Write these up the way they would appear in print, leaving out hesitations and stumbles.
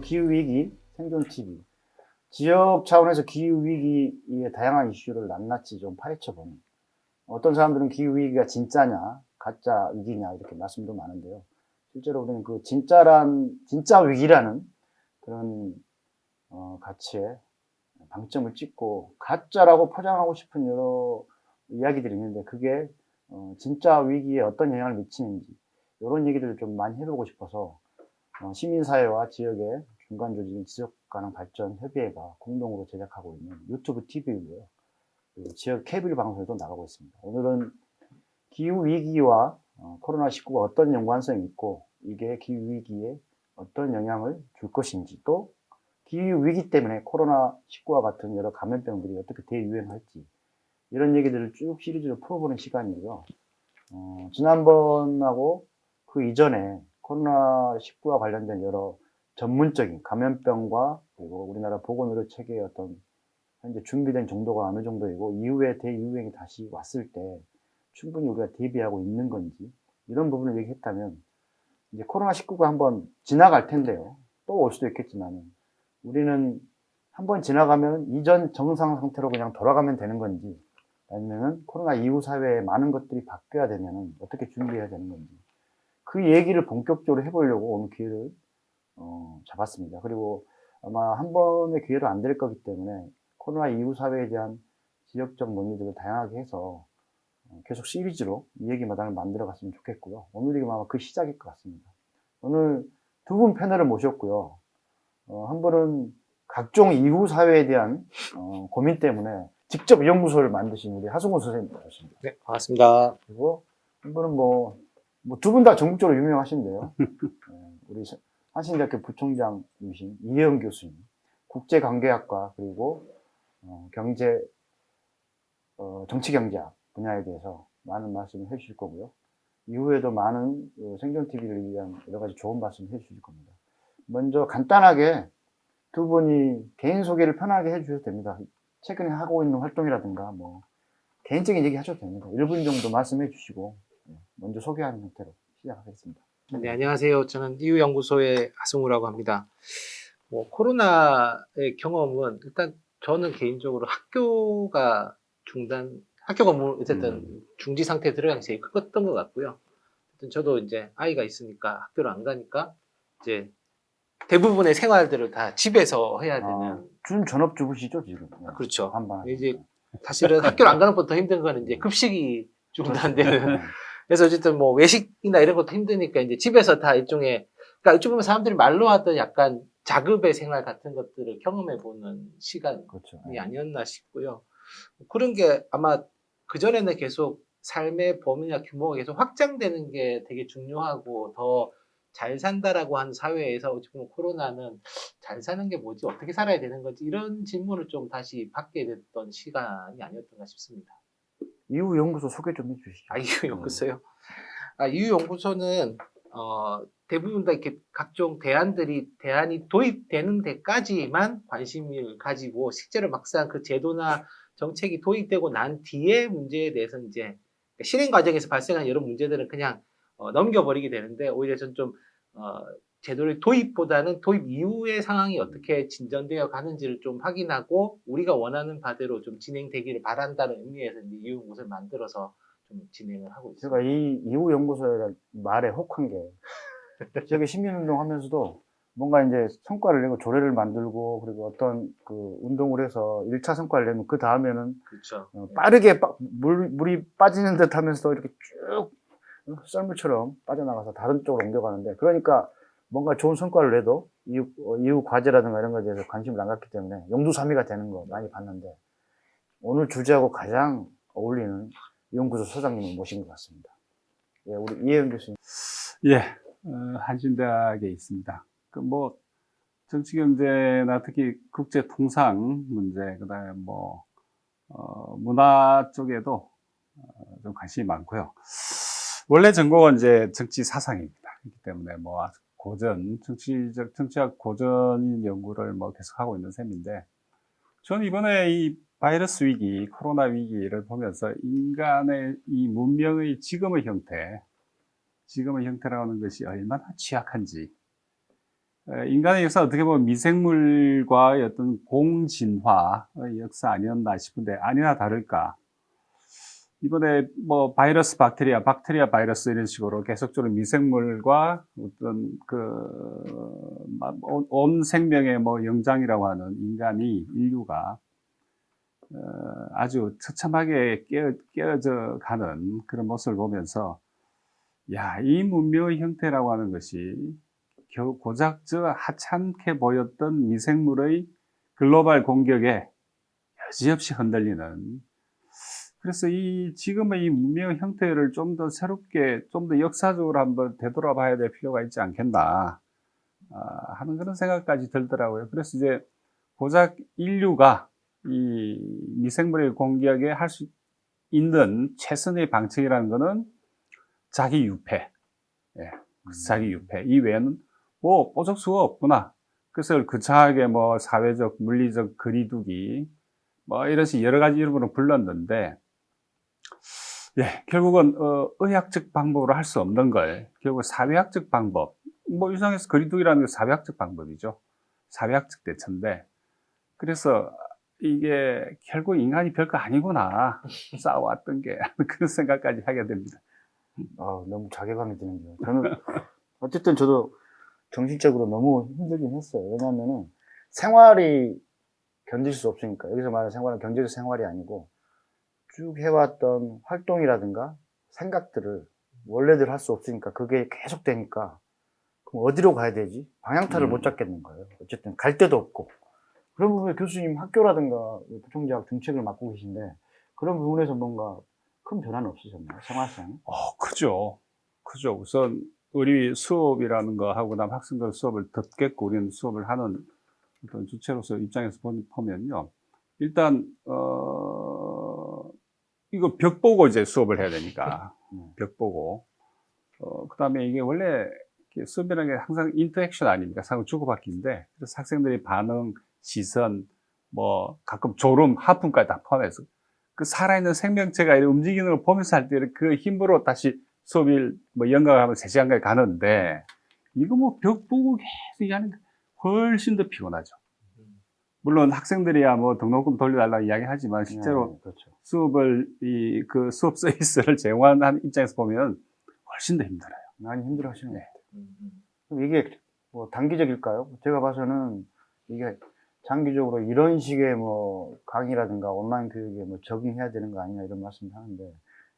기후위기 생존TV. 지역 차원에서 기후위기의 다양한 이슈를 낱낱이 좀 파헤쳐보는. 어떤 사람들은 기후위기가 진짜냐, 가짜 위기냐, 이렇게 말씀도 많은데요. 실제로 우리는 그 진짜 위기라는 그런, 가치에 방점을 찍고, 가짜라고 포장하고 싶은 여러 이야기들이 있는데, 그게, 진짜 위기에 어떤 영향을 미치는지, 이런 얘기들을 좀 많이 해보고 싶어서, 시민사회와 지역의 중간조직인 지속가능 발전 협의회가 공동으로 제작하고 있는 유튜브 TV이고요. 그리고 지역 케이블 방송에도 나가고 있습니다. 오늘은 기후위기와 코로나19가 어떤 연관성이 있고, 이게 기후위기에 어떤 영향을 줄 것인지, 또 기후위기 때문에 코로나19와 같은 여러 감염병들이 어떻게 대유행할지, 이런 얘기들을 쭉 시리즈로 풀어보는 시간이고요. 지난번하고 그 이전에 코로나19와 관련된 여러 전문적인 감염병과 그리고 우리나라 보건의료 체계의 어떤 현재 준비된 정도가 어느 정도이고 이후에 대유행이 다시 왔을 때 충분히 우리가 대비하고 있는 건지 이런 부분을 얘기했다면 이제 코로나19가 한번 지나갈 텐데요. 또 올 수도 있겠지만 우리는 한번 지나가면 이전 정상 상태로 그냥 돌아가면 되는 건지 아니면은 코로나 이후 사회에 많은 것들이 바뀌어야 되면은 어떻게 준비해야 되는 건지 그 얘기를 본격적으로 해보려고 오늘 기회를 잡았습니다. 그리고 아마 한 번의 기회로 안 될 거기 때문에 코로나 이후 사회에 대한 지역적 논의들을 다양하게 해서 계속 시리즈로 이 얘기마당을 만들어 갔으면 좋겠고요. 오늘이 아마 그 시작일 것 같습니다. 오늘 두 분 패널을 모셨고요. 한 분은 각종 이후 사회에 대한 고민 때문에 직접 연구소를 만드신 우리 하승훈 선생님 모셨습니다. 네, 반갑습니다. 그리고 한 분은 두 분 다 전국적으로 유명하신데요. 우리 한신대학교 부총장이신 이혜영 교수님, 국제관계학과 그리고 정치경제학 분야에 대해서 많은 말씀을 해주실 거고요. 이후에도 많은 생존TV를 위한 여러 가지 좋은 말씀을 해주실 겁니다. 먼저 간단하게 두 분이 개인 소개를 편하게 해주셔도 됩니다. 최근에 하고 있는 활동이라든가 개인적인 얘기 하셔도 됩니다. 1분 정도 말씀해 주시고 먼저 소개하는 형태로 시작하겠습니다. 네, 안녕하세요. 저는 이유연구소의 하승우라고 합니다. 코로나의 경험은 일단 저는 개인적으로 학교가 어쨌든 중지 상태에 들어간 게 제일 컸던 것 같고요. 저도 이제 아이가 있으니까 학교를 안 가니까 이제 대부분의 생활들을 다 집에서 해야 되는. 준 전업주부시죠 지금? 그렇죠. 반반. 이제 사실은 학교를 안 가는 것보다 더 힘든 거는 이제 급식이 중단되는. 그래서 어쨌든 외식이나 이런 것도 힘드니까 이제 집에서 다 일종의, 그러니까 어찌 보면 사람들이 말로 하던 약간 자급의 생활 같은 것들을 경험해보는 시간이 그렇죠. 아니었나 싶고요. 그런 게 아마 그전에는 계속 삶의 범위나 규모가 계속 확장되는 게 되게 중요하고 더 잘 산다라고 하는 사회에서 어찌 보면 코로나는 잘 사는 게 뭐지? 어떻게 살아야 되는 건지 이런 질문을 좀 다시 받게 됐던 시간이 아니었던가 싶습니다. 이유연구소 소개 좀 해주시죠. 이유연구소요? 이유연구소는 대부분 다 이렇게 각종 대안이 도입되는 데까지만 관심을 가지고 실제로 막상 그 제도나 정책이 도입되고 난 뒤에 문제에 대해서는 이제 실행 과정에서 발생한 여러 문제들은 그냥 넘겨버리게 되는데 오히려 전 좀 제도를 도입보다는 도입 이후의 상황이 어떻게 진전되어 가는지를 좀 확인하고 우리가 원하는 바대로 좀 진행되기를 바란다는 의미에서 이제 이유연구소를 만들어서 좀 진행을 하고 있습니다. 제가 이 이후연구소의 말에 혹한 게 지역에 시민운동 하면서도 뭔가 이제 성과를 내고 조례를 만들고 그리고 어떤 그 운동을 해서 1차 성과를 내면 그 다음에는 그렇죠. 빠르게 물이 빠지는 듯 하면서도 이렇게 쭉 썰물처럼 빠져나가서 다른 쪽으로 옮겨가는데 그러니까 뭔가 좋은 성과를 내도 이후 과제라든가 이런 것에 대해서 관심을 안 갖기 때문에 용두사미가 되는 거 많이 봤는데 오늘 주제하고 가장 어울리는 연구소 소장님을 모신 것 같습니다. 예, 우리 이혜영 교수님. 예, 한신대학에 있습니다. 정치경제나 특히 국제통상 문제, 그 다음에 문화 쪽에도 좀 관심이 많고요. 원래 전공은 이제 정치사상입니다. 그렇기 때문에 정치학 고전 연구를 계속하고 있는 셈인데, 저는 이번에 이 바이러스 위기, 코로나 위기를 보면서 인간의 이 문명의 지금의 형태라는 것이 얼마나 취약한지, 인간의 역사 어떻게 보면 미생물과의 어떤 공진화의 역사 아니었나 싶은데 아니나 다를까. 이번에 뭐 바이러스, 박테리아 바이러스 이런 식으로 계속적으로 미생물과 어떤 온 생명의 뭐 영장이라고 하는 인류가 아주 처참하게 깨어져 가는 그런 모습을 보면서 야, 이 문명의 형태라고 하는 것이 고작 저 하찮게 보였던 미생물의 글로벌 공격에 여지없이 흔들리는 그래서 지금의 이 문명 형태를 좀 더 새롭게, 좀 더 역사적으로 한번 되돌아봐야 될 필요가 있지 않겠나 하는 그런 생각까지 들더라고요. 그래서 이제 고작 인류가 이 미생물의 공격에 할 수 있는 최선의 방책이라는 것은 자기 유폐, 자기 유폐 이외에는 뭐 뽀적 수가 없구나. 그래서 거창하게 뭐 사회적, 물리적 거리두기 뭐 이런 식 여러 가지 이름으로 불렀는데 결국은 의학적 방법으로 할 수 없는 걸 결국 사회학적 방법 뭐 유상에서 거리두기라는 게 사회학적 방법이죠. 사회학적 대처인데 그래서 이게 결국 인간이 별거 아니구나 싸워왔던 게 그런 생각까지 하게 됩니다. 너무 자괴감이 드는데요. 저는 어쨌든 저도 정신적으로 너무 힘들긴 했어요. 왜냐하면은 생활이 견딜 수 없으니까 여기서 말하는 생활은 경제적 생활이 아니고 쭉 해왔던 활동이라든가 생각들을 원래대로 할 수 없으니까 그게 계속 되니까 그럼 어디로 가야 되지? 방향타를 못 잡겠는 거예요. 어쨌든 갈 데도 없고 그런 부분에 교수님 학교라든가 부총재학 정책을 맡고 계신데 그런 부분에서 뭔가 큰 변화는 없으셨나요? 생활상? 크죠. 우선 우리 수업이라는 거 하고 난 학생들 수업을 듣겠고 우리는 수업을 하는 어떤 주체로서 입장에서 보면요. 일단 이거 벽 보고 이제 수업을 해야 되니까 벽 보고 그다음에 이게 원래 수업이라는 게 항상 인터액션 아닙니까? 상호 주고받기인데 그래서 학생들의 반응, 시선, 뭐 가끔 졸음, 하품까지 다 포함해서 그 살아있는 생명체가 이렇게 움직이는 걸 보면서 할 때 그 힘으로 다시 수업일 뭐 연강을 하면 3시간까지 가는데 이거 뭐 벽 보고 계속 하는 게 훨씬 더 피곤하죠. 물론 학생들이야 뭐 등록금 돌려달라고 이야기하지만 실제로 그렇죠. 수업을 그 수업 서비스를 제공하는 입장에서 보면 훨씬 더 힘들어요. 많이 힘들어 하시는 것 같아요. 그럼 이게 뭐 단기적일까요? 제가 봐서는 이게 장기적으로 이런 식의 뭐 강의라든가 온라인 교육에 뭐 적용해야 되는 거 아니냐 이런 말씀을 하는데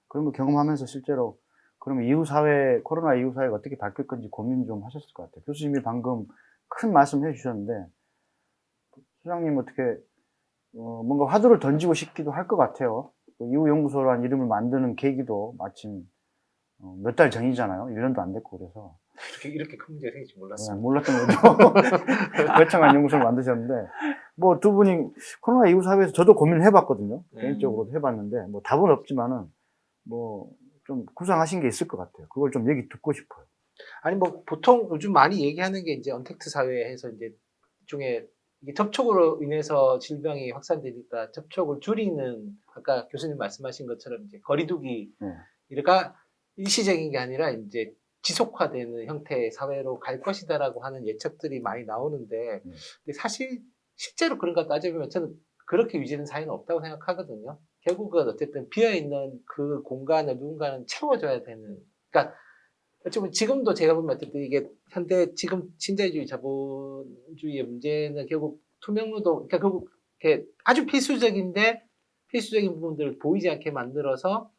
그런 거 경험하면서 실제로 그러면 이후 사회, 코로나 이후 사회가 어떻게 바뀔 건지 고민 좀 하셨을 것 같아요. 교수님이 방금 큰 말씀 해주셨는데 소장님 어떻게 뭔가 화두를 던지고 싶기도 할 것 같아요. 이후연구소라는 이름을 만드는 계기도 마침 몇 달 전이잖아요. 1년도 안 됐고 그래서 이렇게 큰 문제가 생길지 몰랐어요. 몰랐던 거죠. 거창한 연구소를 만드셨는데 뭐 두 분이 코로나 이후 사회에서 저도 고민을 해봤거든요. 개인적으로도 해봤는데 뭐 답은 없지만은 뭐 좀 구상하신 게 있을 것 같아요. 그걸 좀 얘기 듣고 싶어요. 아니 뭐 보통 요즘 많이 얘기하는 게 이제 언택트 사회에서 이제 일종의 이게 접촉으로 인해서 질병이 확산되니까 접촉을 줄이는 아까 교수님 말씀하신 것처럼 이제 거리두기 이가 일시적인 게 아니라 이제 지속화되는 형태의 사회로 갈 것이다라고 하는 예측들이 많이 나오는데 근데 사실 실제로 그런가 따져보면 저는 그렇게 유지되는 사회는 없다고 생각하거든요. 결국은 어쨌든 비어있는 그 공간을 누군가는 채워줘야 되는 그러니까 어쩌면 지금도 제가 보면 어쨌든 이게 현대 지금 신자유주의 자본주의의 문제는 결국 투명노동 그러니까 결국 이렇게 아주 필수적인데 필수적인 부분들을 보이지 않게 만들어서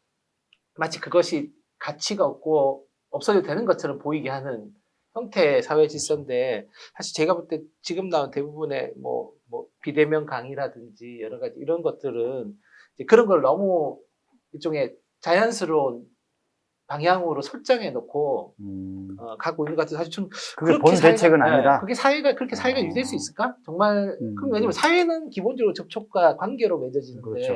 마치 그것이 가치가 없고 없어도 되는 것처럼 보이게 하는 형태의 사회 질서인데 사실 제가 볼 때 지금 나온 대부분의 뭐 비대면 강의라든지 여러 가지 이런 것들은 이제 그런 걸 너무 일종의 자연스러운 방향으로 설정해 놓고 가고 있는 것 같아서 사실 좀 그게 본 대책은 아니다. 그게 사회가 그렇게 사회가 유지될 수 있을까? 정말 그럼 왜냐면 사회는 기본적으로 접촉과 관계로 맺어지는데 그렇죠.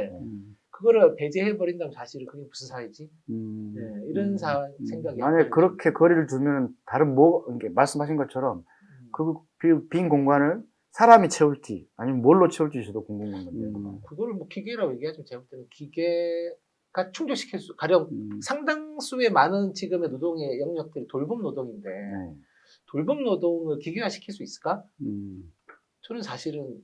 그거를 배제해 버린다면 사실은 그게 무슨 사회지? 이런 생각이 만약에 그렇게 거리를 두면 다른 이게 말씀하신 것처럼 그 빈 공간을 사람이 채울지 아니면 뭘로 채울지 저도 궁금한 건데 그거를 뭐 기계라고 얘기하죠. 제가 볼 때는 기계가 충족시킬 수 가령 상당수의 많은 지금의 노동의 영역들이 돌봄 노동인데 돌봄 노동을 기계화시킬 수 있을까? 저는 사실은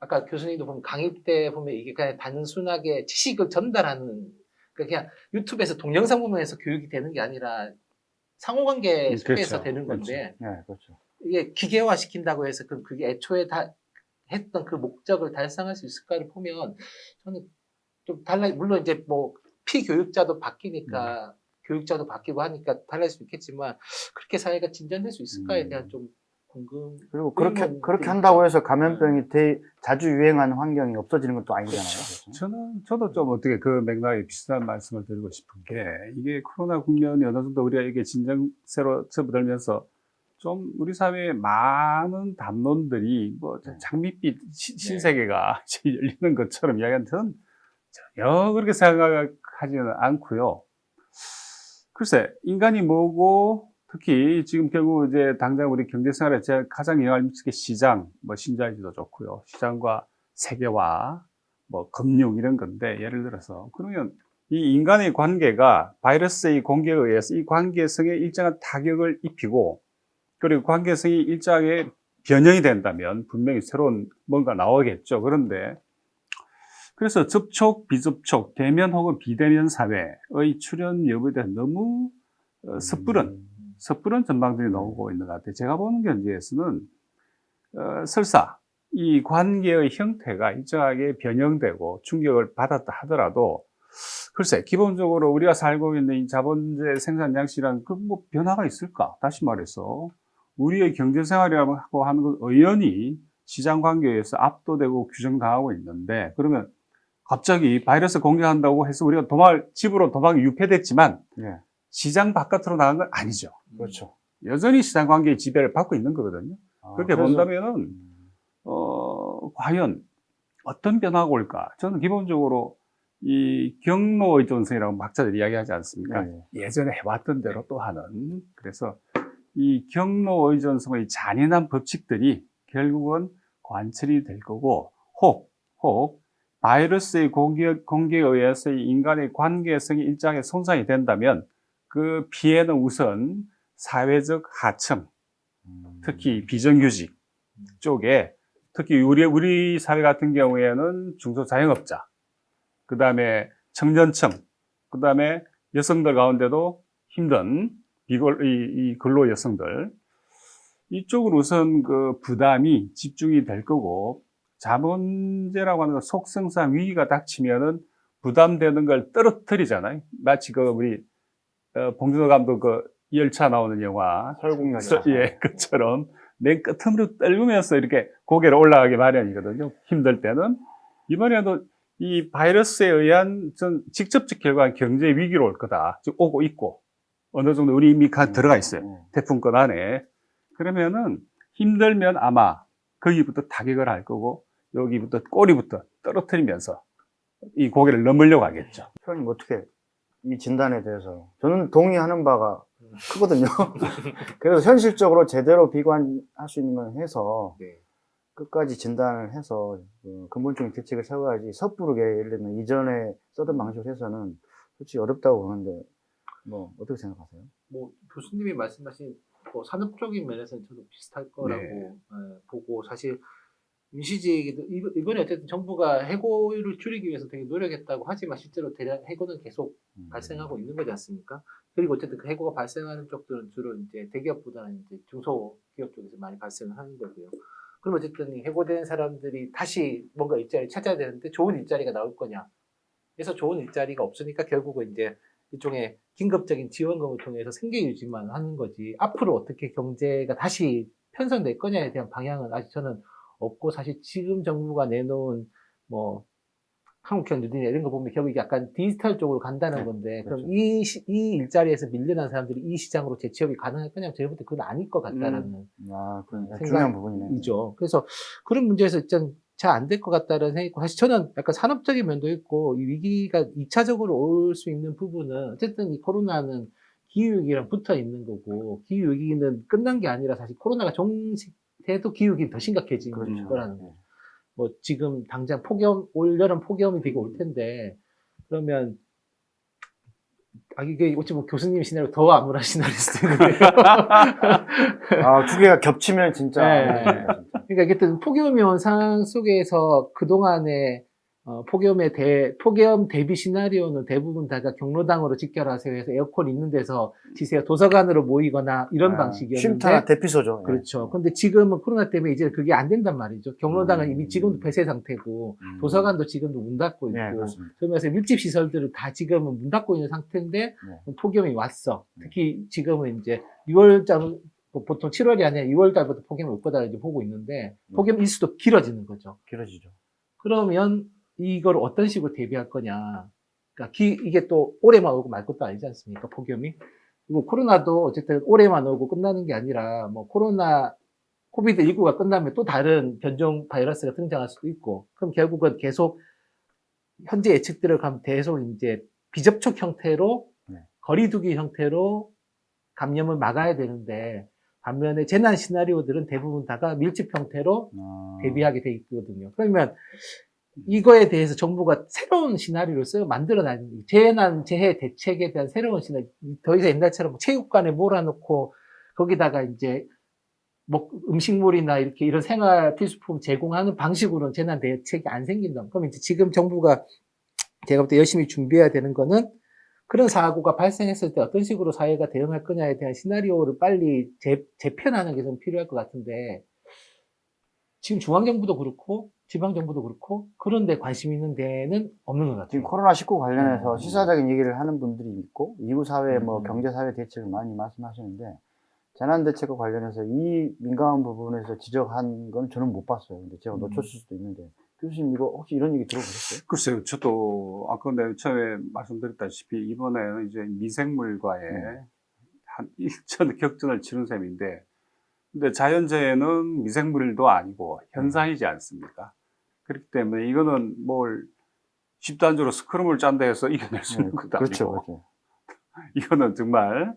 아까 교수님도 보면 강의 때 보면 이게 그냥 단순하게 지식을 전달하는 그냥 유튜브에서 동영상 보면서 교육이 되는 게 아니라 상호관계 속에서 그렇죠. 되는 건데 네, 그렇죠. 이게 기계화 시킨다고 해서 그게 애초에 다 했던 그 목적을 달성할 수 있을까를 보면 저는 좀 달라. 물론 이제 뭐 피교육자도 바뀌니까 교육자도 바뀌고 하니까 달라질 수 있겠지만 그렇게 사회가 진전될 수 있을까에 대한 좀 궁금. 그리고 의문들이 그렇게 한다고 있죠. 해서 감염병이 자주 유행하는 환경이 없어지는 것도 아니잖아요. 그렇죠? 저도 좀 어떻게 그 맥락에 비슷한 말씀을 드리고 싶은 게, 이게 코로나 국면이 어느 정도 우리가 이게 진정세로 접어들면서 좀 우리 사회에 많은 담론들이 뭐 장밋빛 신세계가 열리는 것처럼 이야기하는 저는 전혀 그렇게 생각하지는 않고요. 글쎄, 인간이 뭐고, 특히 지금 결국 이제 당장 우리 경제생활에 제가 가장 영향을 미치게 시장, 뭐 신자유주도 좋고요. 시장과 세계화, 뭐 금융 이런 건데, 예를 들어서 그러면 이 인간의 관계가 바이러스의 공개에 의해서 이 관계성에 일정한 타격을 입히고, 그리고 관계성이 일정하게 변형이 된다면 분명히 새로운 뭔가 나오겠죠. 그런데 그래서 접촉, 비접촉, 대면 혹은 비대면 사회의 출현 여부에 대해 너무 섣부른 전망들이 나오고 있는 것 같아요. 제가 보는 견지에서는 설사 이 관계의 형태가 일정하게 변형되고 충격을 받았다 하더라도 글쎄 기본적으로 우리가 살고 있는 이 자본주의 생산 양식이란 그 뭐 변화가 있을까? 다시 말해서 우리의 경제생활이라고 하는 건 의연히 시장 관계에 의해서 압도되고 규정당하고 있는데, 그러면 갑자기 바이러스 공격한다고 해서 우리가 집으로 도망이 유폐됐지만 네. 시장 바깥으로 나간 건 아니죠. 그렇죠. 여전히 시장 관계의 지배를 받고 있는 거거든요. 그렇게 그래서- 본다면은 과연 어떤 변화가 올까? 저는 기본적으로 이 경로 의존성이라고 학자들이 이야기하지 않습니까? 네. 예전에 해왔던 대로 또 하는. 그래서 이 경로 의존성의 잔인한 법칙들이 결국은 관철이 될 거고, 혹 바이러스의 공개에 의해서 인간의 관계성이 일정하게 손상이 된다면 그 피해는 우선 사회적 하층, 특히 비정규직 쪽에, 특히 우리 사회 같은 경우에는 중소자영업자, 그 다음에 청년층, 그 다음에 여성들 가운데도 힘든 이 근로 여성들, 이쪽으로 우선 그 부담이 집중이 될 거고, 자본제라고 하는 건 속성상 위기가 닥치면은 부담되는 걸 떨어뜨리잖아요. 마치 그 우리 봉준호 감독 그 열차 나오는 영화 설국열차. 예, 그처럼 맨 끝으로 떨구면서 이렇게 고개를 올라가기 마련이거든요. 힘들 때는. 이번에도 이 바이러스에 의한 전 직접적 결과는 경제 위기로 올 거다. 즉 오고 있고 어느 정도 우리 이미 들어가 있어요. 태풍권 안에. 그러면은 힘들면 아마 거기부터 타격을 할 거고 여기부터 꼬리부터 떨어뜨리면서 이 고개를 넘으려고 하겠죠. 표현님 어떻게 이 진단에 대해서 저는 동의하는 바가 크거든요. 그래서 현실적으로 제대로 비관할 수 있는 건 해서 네. 끝까지 진단을 해서 근본적인 대책을 세워야지 섣부르게 예를 들면 이전에 쓰던 방식으로 해서는 솔직히 어렵다고 보는데 뭐 어떻게 생각하세요? 뭐 교수님이 말씀하신 뭐 산업적인 면에서는 저도 비슷할 거라고 네. 보고 사실 임시직이 이번에 어쨌든 정부가 해고율을 줄이기 위해서 되게 노력했다고 하지만 실제로 대량 해고는 계속 발생하고 있는 거지 않습니까? 그리고 어쨌든 그 해고가 발생하는 쪽들은 주로 이제 대기업보다는 이제 중소기업 쪽에서 많이 발생을 하는 거고요. 그럼 어쨌든 이 해고된 사람들이 다시 뭔가 일자리를 찾아야 되는데 좋은 일자리가 나올 거냐? 그래서 좋은 일자리가 없으니까 결국은 이제 일종의 긴급적인 지원금을 통해서 생계 유지만 하는 거지. 앞으로 어떻게 경제가 다시 편성될 거냐에 대한 방향은 아직 저는 없고, 사실 지금 정부가 내놓은 뭐 한국형 뉴딜이나 이런 거 보면 결국 약간 디지털 쪽으로 간다는 건데, 그렇죠. 그럼 이 일자리에서 밀려난 사람들이 이 시장으로 재취업이 가능할 거냐면 제가 볼 때 그건 아닐 것 같다라는 그건 생각이죠. 중요한 부분이네요. 그래서 그런 문제에서 일단 잘 안 될 것 같다는 생각이 있고, 사실 저는 약간 산업적인 면도 있고, 이 위기가 2차적으로 올 수 있는 부분은 어쨌든 이 코로나는 기후위기랑 붙어 있는 거고, 기후위기는 끝난 게 아니라 사실 코로나가 종식돼도 기후위기는 더 심각해지는 그렇죠. 거라는 거죠. 뭐 지금 당장 올 여름 폭염이 되게 올 텐데, 그러면 이게 어찌 보면 교수님 시나리오 더 암울한 시나리오일 수도 있는데요. 두 개가 겹치면 진짜. 네. 진짜. 그러니까 어쨌든 폭염의 현상 속에서 그동안의 폭염 대비 시나리오는 대부분 다가 경로당으로 직결하세요 해서 에어컨 있는 데서 지세요. 도서관으로 모이거나 이런 방식이었는데. 쉼터나 대피소죠. 그렇죠. 근데 지금은 코로나 때문에 이제 그게 안 된단 말이죠. 경로당은 이미 지금도 폐쇄 상태고, 도서관도 지금도 문 닫고 있고, 그렇습니다. 그러면서 밀집 시설들은 다 지금은 문 닫고 있는 상태인데, 폭염이 왔어. 특히 지금은 이제 6월달, 보통 7월이 아니라 6월달부터 폭염이 올 거다 이제 보고 있는데, 폭염 일수도 길어지는 거죠. 길어지죠. 그러면 이걸 어떤 식으로 대비할 거냐. 그러니까 이게 또 올해만 오고 말 것도 아니지 않습니까? 폭염이. 그리고 코로나도 어쨌든 올해만 오고 끝나는 게 아니라 뭐 코비드19가 끝나면 또 다른 변종 바이러스가 등장할 수도 있고, 그럼 결국은 계속 현재 예측들을 가면 계속 이제 비접촉 형태로 거리두기 형태로 감염을 막아야 되는데, 반면에 재난 시나리오들은 대부분 다가 밀집 형태로 대비하게 돼 있거든요. 그러면 이거에 대해서 정부가 새로운 시나리오를 만들어놔야 됩니다. 재해 대책에 대한 새로운 시나리오. 더 이상 옛날처럼 체육관에 몰아놓고 거기다가 이제 음식물이나 이런 생활 필수품 제공하는 방식으로는 재난 대책이 안 생긴다. 그럼 이제 지금 정부가 제가 볼 때 열심히 준비해야 되는 거는 그런 사고가 발생했을 때 어떤 식으로 사회가 대응할 거냐에 대한 시나리오를 빨리 재편하는 게 좀 필요할 것 같은데, 지금 중앙정부도 그렇고 지방정부도 그렇고 그런 데 관심 있는 데는 없는 것 같아요. 지금 코로나19 관련해서 시사적인 얘기를 하는 분들이 있고, 이후사회, 경제사회 대책을 많이 말씀하시는데, 재난대책과 관련해서 이 민감한 부분에서 지적한 건 저는 못 봤어요. 근데 제가 놓쳤을 수도 있는데, 교수님 혹시 이런 얘기 들어보셨어요? 글쎄요, 저도 아까 내가 처음에 말씀드렸다시피 이번에 이제 미생물과의 한 일전 격전을 치른 셈인데, 근데 자연재해는 미생물도 아니고 현상이지 않습니까? 그렇기 때문에 이거는 집단적으로 스크럼을 짠다 해서 이겨낼 수 있는 것도 그렇죠, 아니고. 그렇죠. 이거는 정말.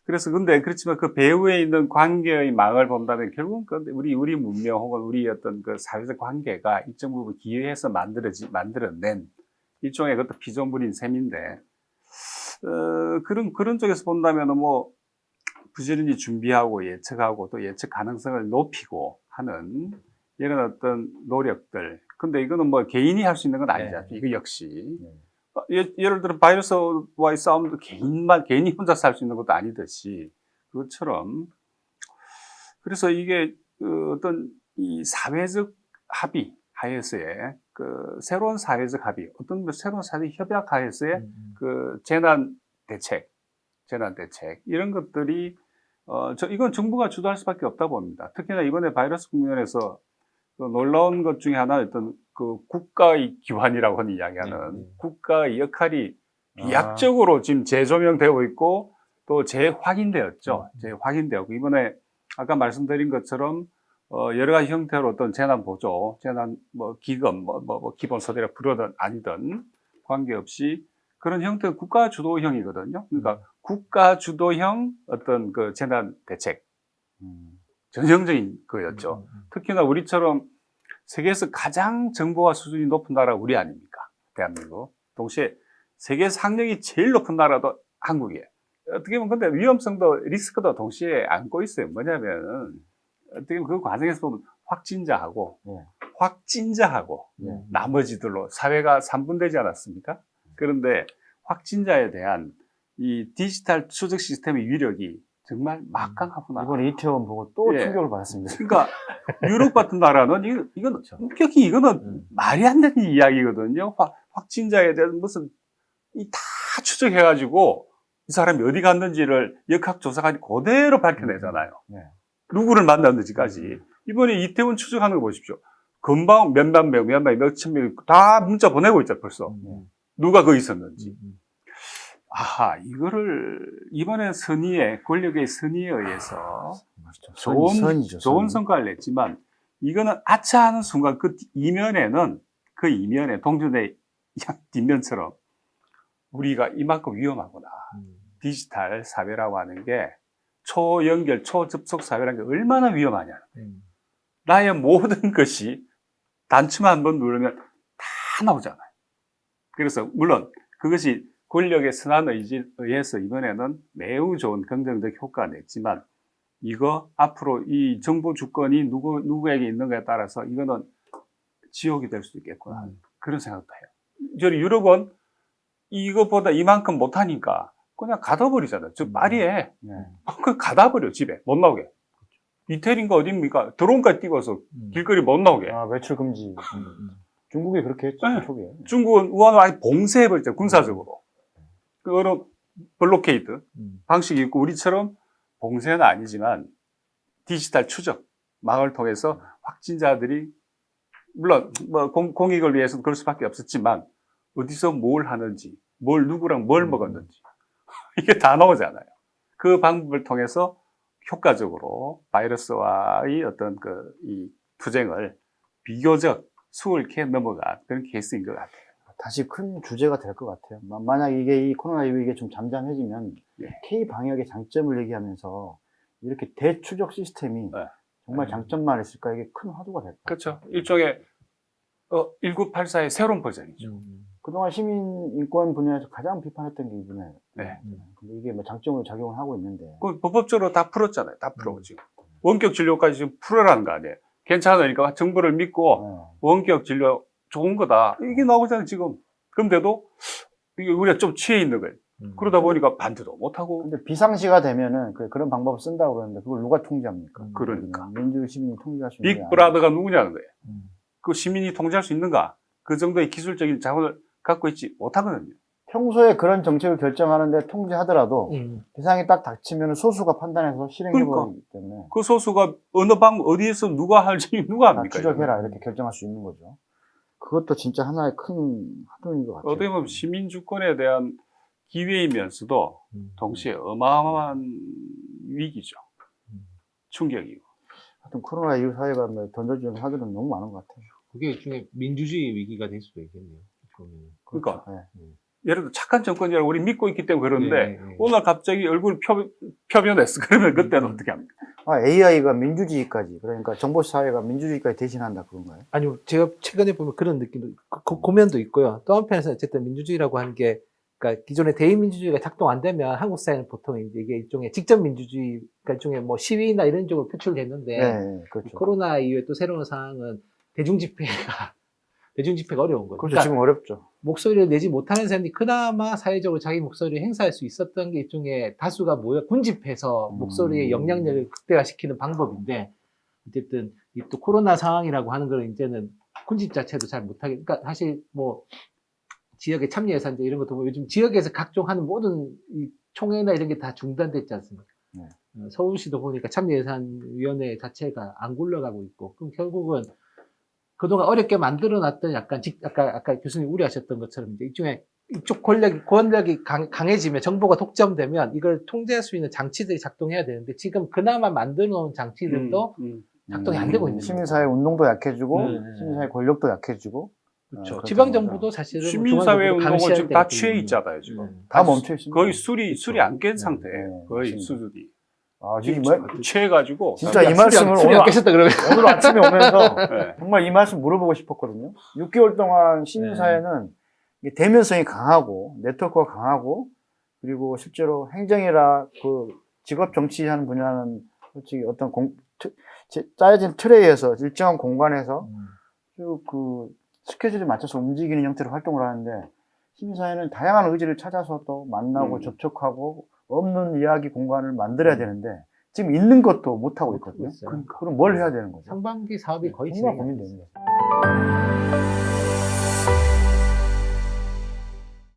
그래서 근데 그렇지만 그 배후에 있는 관계의 망을 본다면 결국은 우리 문명 혹은 우리 어떤 그 사회적 관계가 일정 부분 기여해서 만들어낸 일종의 그것도 피조물인 셈인데, 그런 쪽에서 본다면 부지런히 준비하고 예측하고 또 예측 가능성을 높이고 하는 이런 어떤 노력들. 근데 이거는 개인이 할 수 있는 건 아니잖아요. 이거 역시. 예를 들어 바이러스와의 싸움도 개인이 혼자 살 수 있는 것도 아니듯이 그것처럼. 그래서 이게 어떤 이 사회적 합의 하에서의 새로운 사회적 합의, 어떤 새로운 사회적 협약 하에서의 재난 대책 이런 것들이 이건 정부가 주도할 수밖에 없다 봅니다. 특히나 이번에 바이러스 국면에서 놀라운 것 중에 하나 어떤 국가의 기관이라고 하는 이야기하는 국가의 역할이 비약적으로 지금 재조명되고 있고 또 재확인되었죠. 재확인되었고 이번에 아까 말씀드린 것처럼 여러 가지 형태로 어떤 재난 보조, 재난 기금, 기본 소대라 부르든 아니든 관계없이 그런 형태의 국가 주도형이거든요. 그러니까 국가 주도형 어떤 재난 대책. 전형적인 거였죠. 특히나 우리처럼 세계에서 가장 정보화 수준이 높은 나라가 우리 아닙니까? 대한민국. 동시에 세계에서 학력이 제일 높은 나라도 한국이에요. 어떻게 보면 근데 위험성도 리스크도 동시에 안고 있어요. 뭐냐면 어떻게 보면 그 과정에서 보면 확진자하고 나머지들로 사회가 3분되지 않았습니까? 그런데 확진자에 대한 이 디지털 추적 시스템의 위력이 정말 막강하구나. 이번에 이태원 보고 또 충격을 받았습니다. 그러니까 유럽 같은 나라는 이건 엄격히 이거는 말이 안 되는 이야기거든요. 확진자에 대한 다 추적해가지고 이 사람이 어디 갔는지를 역학조사까지 그대로 밝혀내잖아요. 누구를 만났는지까지. 이번에 이태원 추적하는 거 보십시오. 금방 몇만 명, 몇천 명 다 문자 보내고 있잖아요, 벌써. 누가 거기 있었는지. 이거를 이번에 권력의 선의에 의해서 좋은 성과를 냈지만 이거는 아차 하는 순간 그 이면에 동전의 뒷면처럼 우리가 이만큼 위험하구나. 디지털 사회라고 하는 게 초연결, 초접속 사회라는 게 얼마나 위험하냐. 나의 모든 것이 단추만 한번 누르면 다 나오잖아요. 그래서 물론 그것이 권력의 선한 의지에서 이번에는 매우 좋은 긍정적 효과가 냈지만 이거 앞으로 이 정부 주권이 누구에게 있는가에 따라서 이거는 지옥이 될 수도 있겠구나. 그런 생각도 해요. 저희 유럽은 이것보다 이만큼 못하니까 그냥 가둬버리잖아요. 저 파리에 네. 그 가둬버려 집에 못 나오게. 이태리인가 어딥니까? 드론까지 띄워서 길거리 못 나오게. 아, 외출 금지. 중국이 그렇게 했죠, 네. 초기에. 중국은 우한을 아예 봉쇄해버렸죠, 군사적으로. 그거는 블로케이드 방식이 있고, 우리처럼 봉쇄는 아니지만 디지털 추적, 망을 통해서 확진자들이, 물론 뭐 공익을 위해서는 그럴 수밖에 없었지만, 어디서 뭘 하는지, 누구랑 뭘 먹었는지, 이게 다 나오잖아요. 그 방법을 통해서 효과적으로 바이러스와의 어떤 이 투쟁을 비교적 수월케 넘어간 그런 케이스인 것 같아요. 다시 큰 주제가 될 것 같아요. 만약 이 코로나19 이게 좀 잠잠해지면 네. K 방역의 장점을 얘기하면서 이렇게 대추적 시스템이 네. 정말 장점만 있을까 이게 큰 화두가 될 것 같아요. 그렇죠. 일종의 1984의 새로운 버전이죠. 그동안 시민 인권 분야에서 가장 비판했던 게 이번에. 네. 근데 이게 뭐 장점으로 작용을 하고 있는데. 그 법적으로 다 풀었잖아요. 다 풀어 지금. 원격 진료까지 지금 풀어라는 거 아니에요. 괜찮으니까 정부를 믿고 원격 진료 좋은 거다. 이게 나오잖아요, 지금. 그런데도 이게 우리가 좀 취해 있는 거예요. 그러다 보니까 반대도 못하고. 근데 비상시가 되면은 그런 방법을 쓴다고 그러는데 그걸 누가 통제합니까? 그러니까. 민주 시민이 통제할 수 있는 게 빅브라더가 누구냐는 거예요. 그 시민이 통제할 수 있는가? 그 정도의 기술적인 자원을 갖고 있지 못하거든요. 평소에 그런 정책을 결정하는데 통제하더라도 비상이 딱 닥치면 소수가 판단해서 실행해버리기 때문에 그 소수가 어디에서 누가 할지 누가 다 합니까? 추적해라 이렇게 결정할 수 있는 거죠. 그것도 진짜 하나의 큰 화두인 것 같아요. 어떻게 보면 시민 주권에 대한 기회이면서도 동시에 어마어마한 위기죠. 충격이고. 하여튼 코로나 이후 사회가 던져주는 화두는 너무 많은 것 같아요. 그게 일종의 민주주의 위기가 될 수도 있겠네요. 그러니까 네. 예를 들어 착한 정권이라고 우리 믿고 있기 때문에 그러는데 네. 오늘 갑자기 얼굴 표면했어. 그러면 그때는 어떻게 합니까? AI가 민주주의까지 그러니까 정보 사회가 민주주의까지 대신한다 그런가요? 아니요, 제가 최근에 보면 그런 느낌도, 고면도 있고요. 또 한편에서 어쨌든 민주주의라고 하는 게, 그러니까 기존의 대의민주주의가 작동 안 되면 한국 사회는 보통 이제 이게 일종의 직접 민주주의, 그러니까 일종의 뭐 시위나 이런 쪽으로 표출됐는데, 네, 그렇죠. 코로나 이후에 또 새로운 상황은 대중집회가 어려운 거예요. 그렇죠. 지금 어렵죠. 목소리를 내지 못하는 사람들이 그나마 사회적으로 자기 목소리를 행사할 수 있었던 게 일종의 다수가 모여 군집해서 목소리의 영향력을 극대화시키는 방법인데, 어쨌든 이 또 코로나 상황이라고 하는 걸 이제는 군집 자체도 잘 못하게, 그러니까 사실 뭐 지역의 참여 예산제 이런 것도 보면 요즘 지역에서 각종 하는 모든 이 총회나 이런 게 다 중단됐지 않습니까? 네. 서울시도 보니까 참여예산위원회 자체가 안 굴러가고 있고, 그럼 결국은 그동안 어렵게 만들어놨던 약간 아까 교수님 우려하셨던 것처럼 이제 이쪽 권력이 강해지면, 정보가 독점되면 이걸 통제할 수 있는 장치들이 작동해야 되는데, 지금 그나마 만들어 놓은 장치들도 작동이 안 되고 있는 거죠. 시민사회 운동도 약해지고 네. 시민사회 권력도 약해지고 그렇죠. 지방정부도 사실은 시민사회 운동은 감시할 지금 다 때가 취해 있는 있잖아요, 지금. 다 멈춰 있습니다. 거의 술이 안 깬 상태예요. 네, 거의 맞습니다. 수준이. 지금 취해가지고. 진짜 이 말씀을 술이 안 깼었다 그러면. 오늘 아침에 오면서 네. 정말 이 말씀 물어보고 싶었거든요. 6개월 동안 시민사회는 이게 대면성이 강하고 네트워크가 강하고 그리고 실제로 행정이라 그 직업 정치하는 분야는 솔직히 어떤 짜여진 틀에 의해서 일정한 공간에서 쭉 그 스케줄에 맞춰서 움직이는 형태로 활동을 하는데, 시민사회는 다양한 의지를 찾아서 또 만나고 접촉하고 없는 이야기 공간을 만들어야 되는데 지금 있는 것도 못하고 있거든요. 있어요. 그럼 뭘 해야 되는 거죠? 상반기 사업이 거의 정말 진행이 안 고민됩니다.